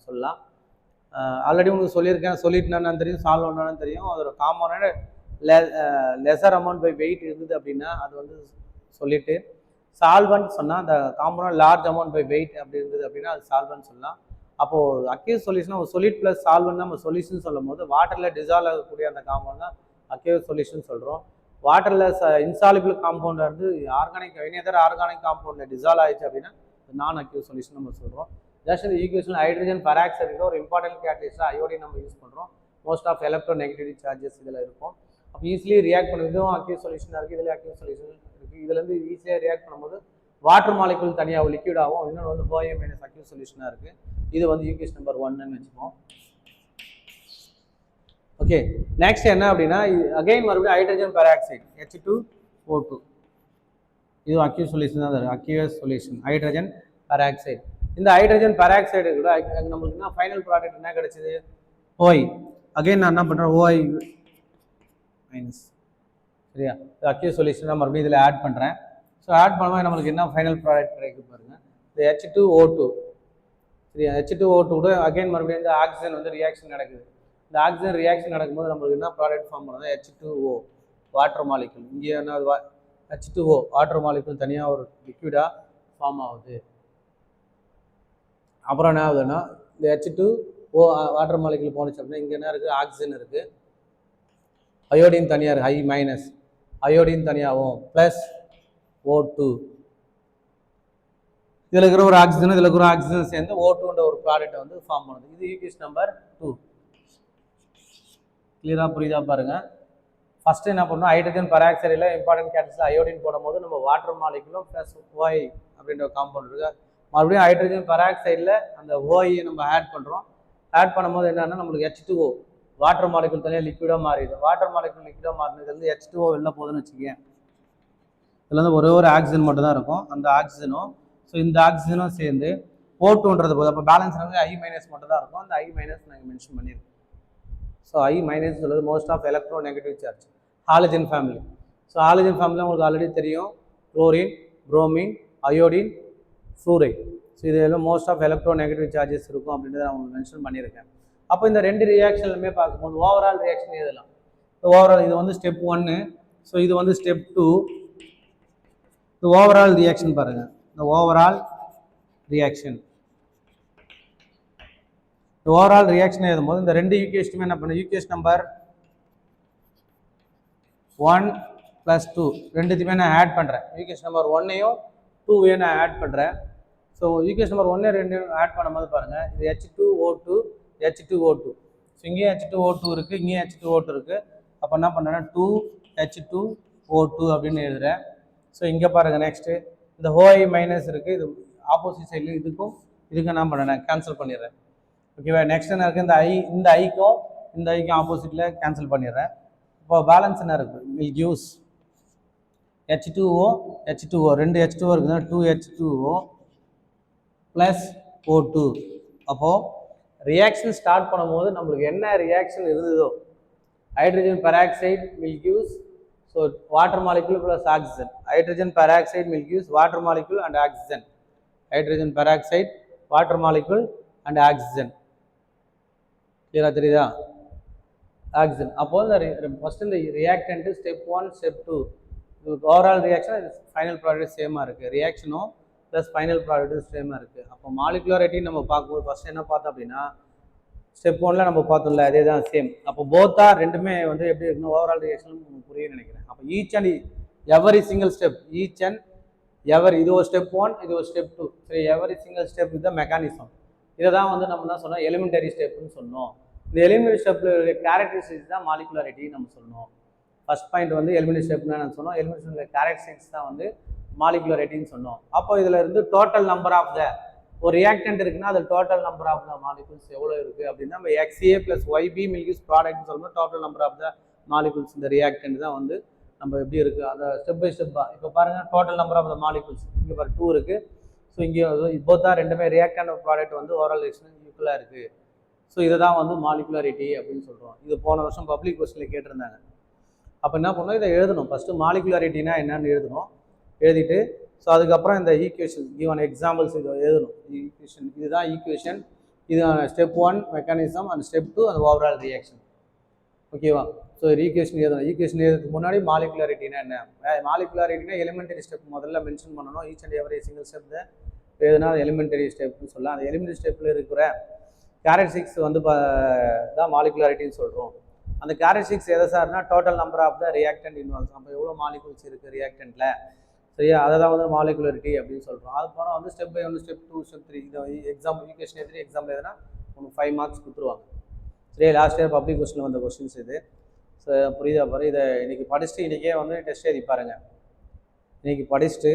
சொல்லலாம். ஆல்ரெடி உங்களுக்கு சொல்லியிருக்கேன், சொல்லிட்டுனா தெரியும், சால்வெண்ட்னா தெரியும். அதோட காமனான லெசர் அமௌண்ட் பை வெயிட் இருந்தது அப்படின்னா அது வந்து சொல்லிட்டு, சால்வன்ட் சொன்னால் அந்த compound large amount by weight அப்படி இருந்தது அப்படின்னா அது சால்வன்ட் சொல்லலாம். அப்போது அக்யூஸ் சொல்யூஷன் ஒரு சொல்யூட் ப்ளஸ் சால்வன்ட் நம்ம சொல்யூஷன் சொல்லும் போது வாட்டரில் டிசால்வ் ஆகக்கூடிய அந்த காம்பவுண்ட் தான் அக்யூஸ் சொல்யூஷன் சொல்கிறோம். வாட்டரில் இன்சாலிபிள் காம்பவுண்டாக இருந்து ஆர்கானிக் எனி ஆர்கானிக் காம்பவுண்டில் டிசால்வ் ஆயிடுச்சு அப்படின்னா நான் அக்யூஸ் சொல்யூஷன் நம்ம சொல்கிறோம். ஜஸ்ட் இந்த ஈக்குவேஷன் ஹைட்ரஜன் பெராக்சைடு ஒரு இம்பார்ட்டன்ட் கேட்டலிஸ்டாக அயோடின் நம்ம யூஸ் பண்ணுறோம். Most of electronegativity charges இதில் இருக்கும். அப்போ ஈஸிலி ரியாக்ட் பண்ணுறது இதுவும் அக்யூஸ் சொல்யூஷனாக இருக்குது, இதில் அக்யூஸ் சொல்யூஷன் இருக்குது. இதுலேருந்து ஈஸியாக ரியாக்ட் பண்ணும்போது வாட்டர் மாலிகுல் தனியாக லிக்விட் ஆகும், இன்னொன்று வந்து OI மைனஸ் அக்யூஸ் சொல்யூஷனாக இருக்குது. இது வந்து ஈக்குவேஷன் நம்பர் 1ன்னு வச்சுப்போம். ஓகே, நெக்ஸ்ட் என்ன அப்படின்னா அகைன் மறுபடியும் ஹைட்ரஜன் பெராக்சைடு H2O2, இது அக்யூஸ் சொல்யூஷன் தான் இருக்குது, அக்யூஸ் சொல்யூஷன் ஹைட்ரஜன் பெராக்சைடு. இந்த ஹைட்ரஜன் பெராக்சைடு கூட நம்மளுக்கு என்ன ஃபைனல் ப்ராடக்ட் என்ன கிடைச்சிது, OI. அகைன் நான் என்ன பண்ணுறேன், OI மைனஸ், சரியா? அக்யூஸ் சொல்யூஷன் நான் மறுபடியும் இதில் ஆட் பண்ணுறேன். ஸோ ஆட் பண்ணும்போது நம்மளுக்கு என்ன ஃபைனல் ப்ராடக்ட் கிடைக்கும் பாருங்கள், இந்த H2O2, சரியா? H2O2 கூட அகைன் மறுபடியும் இந்த ஆக்சிஜன் வந்து ரியாக்ஷன் நடக்குது. இந்த ஆக்சிஜன் ரியாக்ஷன் நடக்கும்போது நம்மளுக்கு என்ன ப்ராடக்ட் ஃபார்ம் பண்ணுறது, H2O வாட்டர் மாலிகுல். இங்கே என்ன H2O வாட்டர் மாலிகுல் தனியாக ஒரு லிக்விடாக ஃபார்ம் ஆகுது. அப்புறம் என்ன ஆகுதுன்னா இந்த H2O வாட்டர் மாலிகுல் போனுச்சு அப்படின்னா இங்கே என்ன இருக்குது, ஆக்சிஜன் இருக்குது, அயோடின் தனியாக இருக்குது, ஹை மைனஸ், அயோடின் தனியாகவும் ப்ளஸ் O2, இதில் இருக்கிற ஒரு ஆக்சிஜன் இதில் இருக்கிற ஆக்சிஜன் சேர்ந்து O2ன்ற ஒரு ப்ராடக்ட்டை வந்து ஃபார்ம் பண்ணுது. இது ஈக்குவேஷன் நம்பர் 2. கிளியராக புரியுதா பாருங்கள். ஃபஸ்ட்டு என்ன பண்ணணும், ஹைட்ரஜன் பெராக்சைடில் இம்பார்ட்டன்ட் கேட்டலிஸ்ட் அயோடின் போடும்போது நம்ம வாட்டர் மாலிகுலும் ப்ளஸ் OI அப்படின்ற காம்பவுண்ட் இருக்குது. மறுபடியும் ஹைட்ரஜன் பெராக்சைடில் அந்த OI நம்ம ஆட் பண்ணுறோம். ஆட் பண்ணும்போது என்னன்னா நம்மளுக்கு H2O வாட்டர் மாலிகுல் தனியாக லிக்விடாக மாறிடுது. வாட்டர் மாலிகுல் லிக்விடாக மாறினது வந்து H2O வெளில போகுதுன்னு வச்சுக்கேன். இதில் வந்து ஒரே ஒரு ஆக்சிஜன் மட்டும் தான் இருக்கும். அந்த ஆக்சிஜனும் ஸோ இந்த ஆக்சிஜனும் சேர்ந்து O2ன்றது போது அப்போ பேலன்ஸ் வந்து I- மட்டும் தான் இருக்கும். அந்த I- நாங்கள் மென்ஷன் பண்ணியிருக்கோம். ஸோ I- சொல்லுது most of electronegative charge halogen family. So halogen family உங்களுக்கு ஆல்ரெடி தெரியும். Chlorine, bromine, iodine, fluoride. So இது எல்லாம் most of electronegative charges இருக்கும் அப்படின்றத நான் உங்களுக்கு மென்ஷன் பண்ணியிருக்கேன். அப்போ இந்த ரெண்டு ரியாக்ஷன்லுமே பார்க்கும்போது ஓவரால் ரியாக்ஷன் எழுதலாம். ஓவரால் இது வந்து ஸ்டெப் 1. ஸோ இது வந்து ஸ்டெப் 2. இந்த ஓவரால் ரியாக்ஷன் பாருங்க. இந்த ஓவரால் ரியாக்ஷன் எழுதும்போது இந்த ரெண்டு ஈக்குவேஷனுமே என்ன பண்ண ஈக்குவேஷன் நம்பர் 1 + 2 ரெண்டுத்தையுமே நான் ஆட் பண்ணுறேன். ஈக்குவேஷன் நம்பர் 1ஐயும் 2ஐயும் நான் ஆட் பண்ணுறேன். ஸோ ஈக்குவேஷன் நம்பர் 1 2 ஆட் பண்ணும்போது பாருங்கள் இது H2O2 H2O2. ஸோ இங்கேயும் H2O2 இருக்குது, இங்கேயும் H2O2 இருக்குது. அப்போ என்ன பண்ணுறேன்னா 2H2O2 அப்படின்னு எழுதுகிறேன். ஸோ இங்கே பாருங்கள் நெக்ஸ்ட்டு இந்த OI- இருக்குது. இது ஆப்போசிட் சைடில் இதுக்கும் என்ன பண்ணுறேன் கேன்சல் பண்ணிடுறேன். ஓகேவா? நெக்ஸ்ட் என்ன இருக்குது இந்த ஐக்கும் ஆப்போசிட்டில் கேன்சல் பண்ணிடுறேன். இப்போ பேலன்ஸ் என்ன இருக்குது வில் கிவ்ஸ் H2O ரெண்டு H2O இருக்குதுன்னா 2H2O + O2. அப்போது ரியாக்ஷன் ஸ்டார்ட் பண்ணும்போது நம்மளுக்கு என்ன ரியாக்ஷன் இருந்ததோ hydrogen peroxide will gives so water molecule plus oxygen. Hydrogen peroxide will gives water molecule and oxygen. Hydrogen peroxide water molecule and oxygen. கிளியரா தெரியுதா? ஆக்சிஜன். அப்போது இந்த ஃபஸ்ட்டு இந்த reactant step 1 step 2 overall reaction final product சேமாக இருக்குது. ரியாக்ஷனும் ப்ளஸ் ஃபைனல் ப்ராடக்ட்டும் சேமாக இருக்குது. அப்போ மாலிகுலாரிட்டி நம்ம பார்க்கும்போது ஃபஸ்ட் என்ன பார்த்தோம் அப்படின்னா ஸ்டெப் 1ல் நம்ம பார்த்தோம்ல அதே தான் சேம். அப்போ போத்தாக ரெண்டுமே வந்து எப்படி இருக்குன்னு ஓவரால் ரியாக்ஷன் உங்களுக்கு புரியும்னு நினைக்கிறேன். அப்போ each and every single step இது ஒரு ஸ்டெப் 1 இது ஒரு ஸ்டெப் 2. சரி, எவரி சிங்கிள் ஸ்டெப் இது மெக்கானிசம். இதை தான் வந்து நம்ம என்ன சொன்னோம் எலிமெண்டரி ஸ்டெப்னு சொன்னோம். இந்த எலிமெண்டரி ஸ்டெப்பில் கேரக்டரிஸ்டிக்ஸ் தான் மாலிகுலாரிட்டி நம்ம சொன்னோம். ஃபர்ஸ்ட் பாயிண்ட் வந்து எலிமெண்டரி ஸ்டெப்னு நான் சொன்னோம். எலிமெண்டரி ஸ்டெப்பில் கேரக்டரிஸ்டிக்ஸ் தான் வந்து மாலிகுலாரிட்டின்னு சொன்னோம். அப்போ இதில் இருந்து டோட்டல் நம்பர் ஆஃப் த ஒரு ரியாக்டன்ட் இருக்குன்னா அது total number of the molecules எவ்வளோ இருக்குது அப்படின்னா நம்ம XA + YB மில்கிஸ் ப்ராடக்ட்னு சொல்லும்போது total number of the molecules இந்த ரியாக்டன்ட் தான் வந்து நம்ம எப்படி இருக்குது அந்த ஸ்டெப் பை ஸ்டெப்பாக. இப்போ பாருங்கள் total number of the molecules இங்கே பாரு 2 இருக்குது. ஸோ இங்கே இப்போ தான் ரெண்டுமே ரியாக்டன்ட் ப்ராடக்ட் வந்து ஓவரால் ரியாக்ஷன் ஈக்குவலாக இருக்குது. ஸோ இதை தான் வந்து மாலிகுலாரிட்டி அப்படின்னு சொல்கிறோம். இது போன வருஷம் பப்ளிக் கொஸ்டினில் கேட்டிருந்தாங்க. அப்போ என்ன பண்ணணும் இதை எழுதணும். ஃபஸ்ட்டு மாலிகுலாரிட்டினா என்னன்னு எழுதணும். எழுதிட்டு ஸோ அதுக்கப்புறம் இந்த ஈக்குவேஷன் கிவன் எக்ஸாம்பிள்ஸ் இதை எழுதணும். ஈக்குவேஷன் இதுதான் ஈக்குவேஷன், இது ஸ்டெப் 1 மெக்கானிசம் அண்ட் ஸ்டெப் 2 அந்த ஓவரால் ரியாக்ஷன். ஓகேவா? ஸோ ஈக்குவேஷன் எழுதணும். ஈக்குவேஷன் எழுதுறதுக்கு முன்னாடி மாலிகுலாரிட்டினா என்ன, மாலிகுலாரிட்டினா எலிமெண்டரி ஸ்டெப் முதல்ல மென்ஷன் பண்ணணும். Each and every single step எதுனா எலிமெண்டரி ஸ்டெப்னு சொல்லலாம். அந்த எலிமெண்டரி ஸ்டெப்பில் இருக்கிற கேரக்டரிஸ்டிக்ஸ் வந்து தான் மாலிகுலாரிட்டின்னு சொல்கிறோம். அந்த கேரக்டரிஸ்டிக்ஸ் எதை சார்னா total number of the reactant involves. நம்ம எவ்வளோ மாலிகுல்ஸ் இருக்குது ரியாக்டன்ட்டில், சரியா? அதை தான் வந்து மாலிகுலாரிட்டி அப்படின்னு சொல்கிறோம். அதுக்கப்புறம் வந்து ஸ்டெப் பை 1 ஸ்டெப் 2 ஸ்டெப் 3 இதை எக்ஸாம் ஈக்குவேஷன் எழுதி எக்ஸாம்பிள் எதுனா உங்களுக்கு 5 மார்க்ஸ் கொடுத்துருவாங்க. சரியா? லாஸ்ட் இயர் பப்ளிக் கொஸ்டின் வந்த கொஸ்டின்ஸ் இது. ஸோ புரியுதா பாரு. இதை இன்றைக்கி படிச்சுட்டு இன்றைக்கே வந்து டெஸ்ட் எழுதி பாருங்கள். இன்றைக்கி படிச்சுட்டு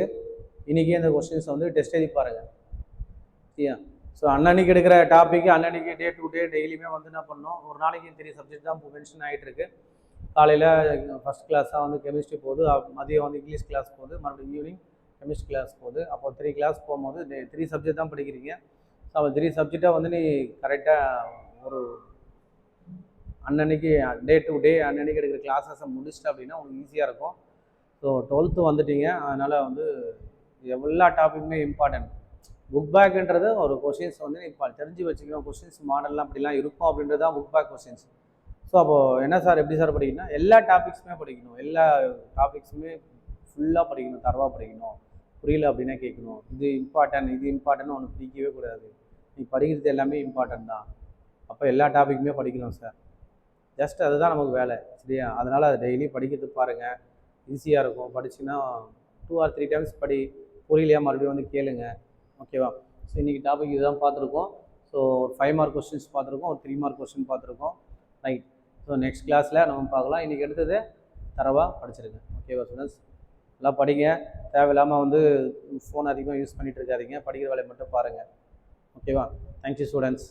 இன்றைக்கே இந்த கொஸ்டின்ஸ் வந்து டெஸ்ட் எழுதி பாருங்கள். சரியா? ஸோ அன்னன்னைக்கு எடுக்கிற டாபிக் அன்னன்னைக்கு டே டு டே டெய்லியுமே வந்து என்ன பண்ணணும், ஒரு நாளைக்கு 3 சப்ஜெக்ட் தான் மென்ஷன் ஆகிட்டு இருக்கு. காலையில் ஃபஸ்ட் கிளாஸாக வந்து கெமிஸ்ட்ரி போகுது, மதியம் வந்து இங்கிலீஷ் கிளாஸ் போகுது, மறுபடியும் ஈவினிங் கெமிஸ்ட்ரி கிளாஸ் போகுது. அப்போ 3 கிளாஸ் போகும்போது 3 சப்ஜெக்ட் தான் படிக்கிறீங்க. ஸோ அப்போ 3 சப்ஜெக்டாக வந்து நீ கரெக்டாக ஒரு அன்னன்னைக்கு டே டு டே அன்னன்னைக்கு எடுக்கிற கிளாஸஸை முடிச்சிட்டு அப்படின்னா உங்களுக்கு ஈஸியாக இருக்கும். ஸோ 12th வந்துட்டீங்க, அதனால் வந்து எல்லா டாப்பிக்குமே இம்பார்ட்டன்ட். புக் பேக்குன்றது ஒரு கொஷின்ஸ் வந்து இப்போ தெரிஞ்சு வச்சுக்கணும். கொஷின்ஸ் மாடல்லாம் அப்படிலாம் இருக்கும் அப்படின்றது தான் புக் பேக் கொஷின்ஸ். ஸோ அப்போது என்ன சார் எப்படி சார் படிக்கணும்னா எல்லா டாபிக்ஸுமே படிக்கணும். எல்லா டாபிக்ஸுமே ஃபுல்லாக படிக்கணும், தரவாக படிக்கணும். புரியல அப்படின்னா கேட்கணும். இது இம்பார்ட்டன்ட் ஒன்று பிடிக்கவே கூடாது. நீ படிக்கிறது எல்லாமே இம்பார்ட்டன்ட் தான். அப்போ எல்லா டாப்பிக்குமே படிக்கணும் சார். ஜஸ்ட் அதுதான் நமக்கு வேலை, சரியா? அதனால் அதை டெய்லி படிக்கிறதுக்கு பாருங்கள், ஈஸியாக இருக்கும். படிச்சுன்னா 2 or 3 டைம்ஸ் படி. புரியலையா மறுபடியும் வந்து கேளுங்க. ஓகேவா? ஸோ இன்றைக்கி டாபிக் இதுதான் பார்த்துருக்கோம். ஸோ 5 மார்க் கொஸ்டின்ஸ் பார்த்துருக்கோம், ஒரு 3 மார்க் கொஸ்டின் பார்த்துருக்கோம். ரைட். ஸோ நெக்ஸ்ட் கிளாஸில் நம்ம பார்க்கலாம். இன்றைக்கி எடுத்தது தரவாக படிச்சிருங்க. ஓகேவா ஸ்டூடெண்ட்ஸ்? எல்லாம் படிங்க. தேவையில்லாமல் வந்து ஃபோன் அதிகமாக யூஸ் பண்ணிகிட்டு இருக்காதிங்க. படிக்கிற வேலையை மட்டும் பாருங்கள். ஓகேவா? Thank you students.